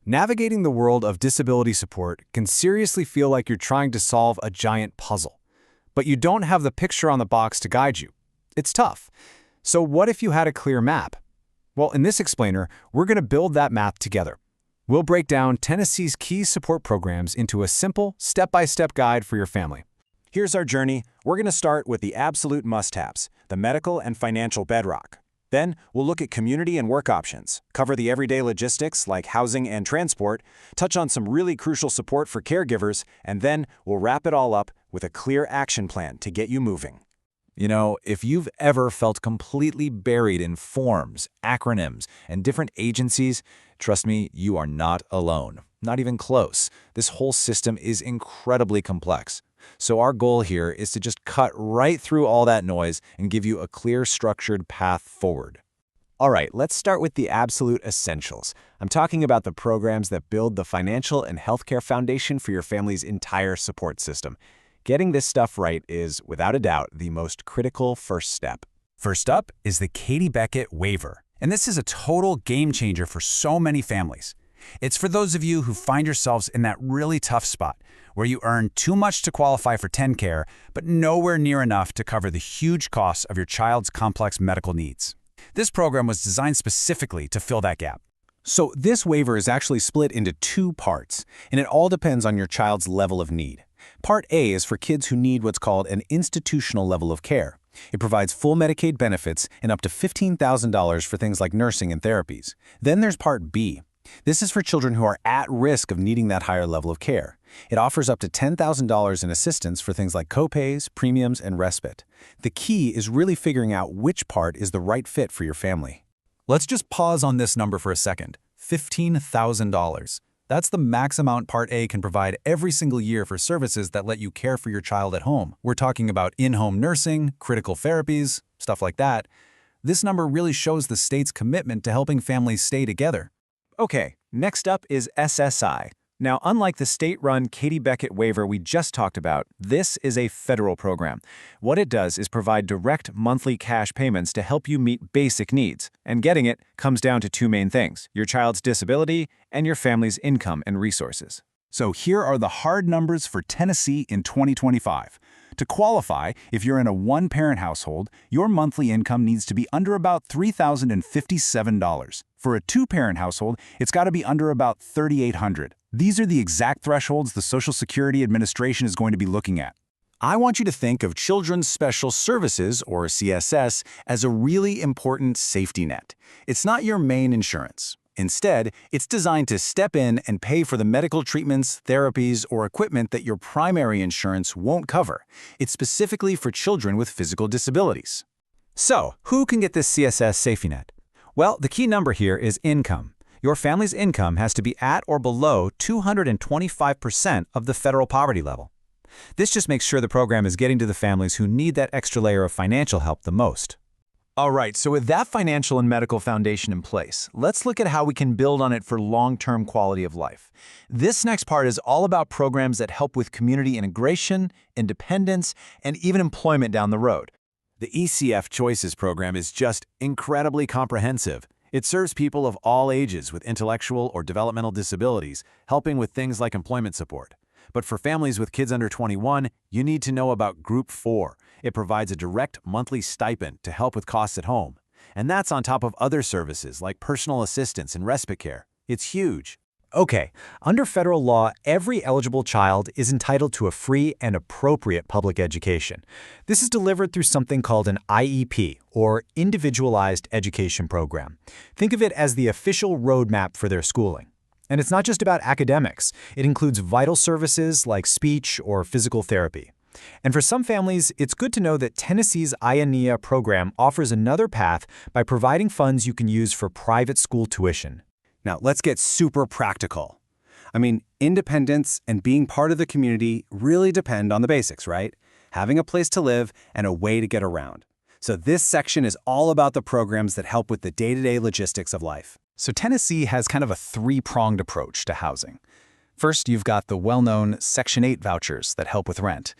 Navigating the world of disability support can seriously feel like you're trying to solve a giant puzzle, but you don't have the picture on the box to guide you. It's tough. So what if you had a clear map? Well, in this explainer, we're going to build that map together. We'll break down Tennessee's key support programs into a simple, step-by-step guide for your family. Here's our journey. We're going to start with the absolute must-haves, the medical and financial bedrock. Then, we'll look at community and work options, cover the everyday logistics like housing and transport, touch on some really crucial support for caregivers, and then we'll wrap it all up with a clear action plan to get you moving. You know, if you've ever felt completely buried in forms, acronyms, and different agencies, trust me, you are not alone. Not even close. This whole system is incredibly complex. So our goal here is to just cut right through all that noise and give you a clear, structured path forward. All right, let's start with the absolute essentials. I'm talking about the programs that build the financial and healthcare foundation for your family's entire support system. Getting this stuff right is, without a doubt, the most critical first step. First up is the Katie Beckett waiver. And this is a total game changer for so many families. It's for those of you who find yourselves in that really tough spot, where you earn too much to qualify for TennCare, but nowhere near enough to cover the huge costs of your child's complex medical needs. This program was designed specifically to fill that gap. So this waiver is actually split into two parts, and it all depends on your child's level of need. Part A is for kids who need what's called an institutional level of care. It provides full Medicaid benefits and up to $15,000 for things like nursing and therapies. Then there's Part B. This is for children who are at risk of needing that higher level of care. It offers up to $10,000 in assistance for things like copays, premiums, and respite. The key is really figuring out which part is the right fit for your family. Let's just pause on this number for a second. $15,000. That's the max amount Part A can provide every single year for services that let you care for your child at home. We're talking about in-home nursing, critical therapies, stuff like that. This number really shows the state's commitment to helping families stay together. Okay, next up is SSI. Now, unlike the state-run Katie Beckett waiver we just talked about, this is a federal program. What it does is provide direct monthly cash payments to help you meet basic needs. And getting it comes down to two main things: your child's disability and your family's income and resources. So here are the hard numbers for Tennessee in 2025. To qualify, if you're in a one-parent household, your monthly income needs to be under about $3,057. For a two-parent household, it's got to be under about $3,800. These are the exact thresholds the Social Security Administration is going to be looking at. I want you to think of Children's Special Services, or CSS, as a really important safety net. It's not your main insurance. Instead, it's designed to step in and pay for the medical treatments, therapies, or equipment that your primary insurance won't cover. It's specifically for children with physical disabilities. So, who can get this CSS safety net? Well, the key number here is income. Your family's income has to be at or below 225% of the federal poverty level. This just makes sure the program is getting to the families who need that extra layer of financial help the most. All right, so with that financial and medical foundation in place, let's look at how we can build on it for long-term quality of life. This next part is all about programs that help with community integration, independence, and even employment down the road. The ECF Choices program is just incredibly comprehensive. It serves people of all ages with intellectual or developmental disabilities, helping with things like employment support. But for families with kids under 21, you need to know about Group 4. It provides a direct monthly stipend to help with costs at home. And that's on top of other services like personal assistance and respite care. It's huge. Okay, under federal law, every eligible child is entitled to a free and appropriate public education. This is delivered through something called an IEP, or Individualized Education Program. Think of it as the official roadmap for their schooling. And it's not just about academics. It includes vital services like speech or physical therapy. And for some families, it's good to know that Tennessee's IANEA program offers another path by providing funds you can use for private school tuition. Now, let's get super practical. I mean, independence and being part of the community really depend on the basics, right? Having a place to live and a way to get around. So this section is all about the programs that help with the day-to-day logistics of life. So Tennessee has kind of a three-pronged approach to housing. First, you've got the well-known Section 8 vouchers that help with rent.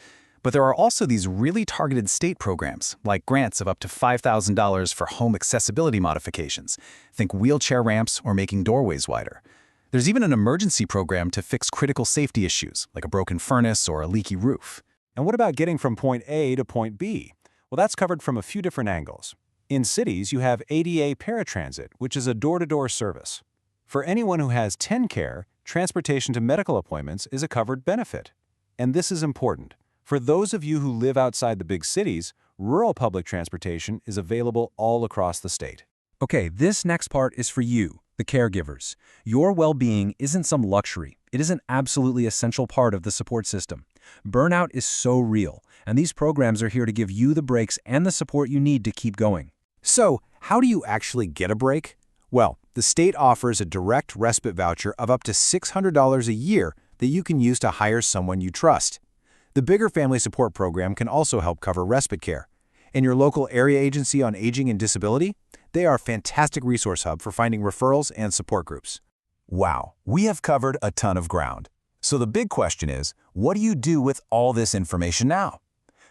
But there are also these really targeted state programs, like grants of up to $5,000 for home accessibility modifications. Think wheelchair ramps or making doorways wider. There's even an emergency program to fix critical safety issues, like a broken furnace or a leaky roof. And what about getting from point A to point B? Well, that's covered from a few different angles. In cities, you have ADA paratransit, which is a door-to-door service. For anyone who has TennCare, transportation to medical appointments is a covered benefit. And this is important. For those of you who live outside the big cities, rural public transportation is available all across the state. Okay, this next part is for you, the caregivers. Your well-being isn't some luxury. It is an absolutely essential part of the support system. Burnout is so real, and these programs are here to give you the breaks and the support you need to keep going. So, how do you actually get a break? Well, the state offers a direct respite voucher of up to $600 a year that you can use to hire someone you trust. The Bigger Family Support Program can also help cover respite care. And your local area agency on aging and disability? They are a fantastic resource hub for finding referrals and support groups. Wow, we have covered a ton of ground. So the big question is, what do you do with all this information now?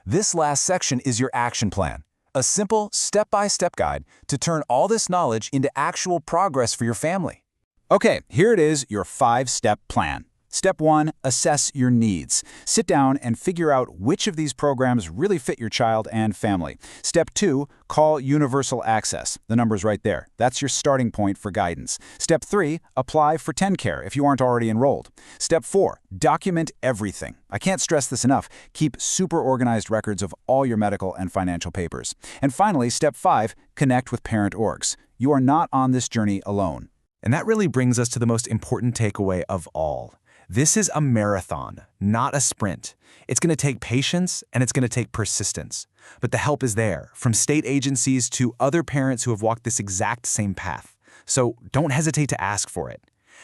This last section is your action plan, a simple step-by-step guide to turn all this knowledge into actual progress for your family. Okay, here it is, your 5-step plan. Step 1, assess your needs. Sit down and figure out which of these programs really fit your child and family. Step 2, call Universal Access. The number's right there. That's your starting point for guidance. Step 3, apply for TennCare if you aren't already enrolled. Step 4, document everything. I can't stress this enough. Keep super organized records of all your medical and financial papers. And finally, Step 5, connect with parent orgs. You are not on this journey alone. And that really brings us to the most important takeaway of all. This is a marathon, not a sprint. It's going to take patience and it's going to take persistence. But the help is there, from state agencies to other parents who have walked this exact same path. So don't hesitate to ask for it.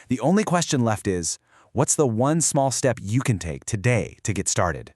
The only question left is, what's the one small step you can take today to get started?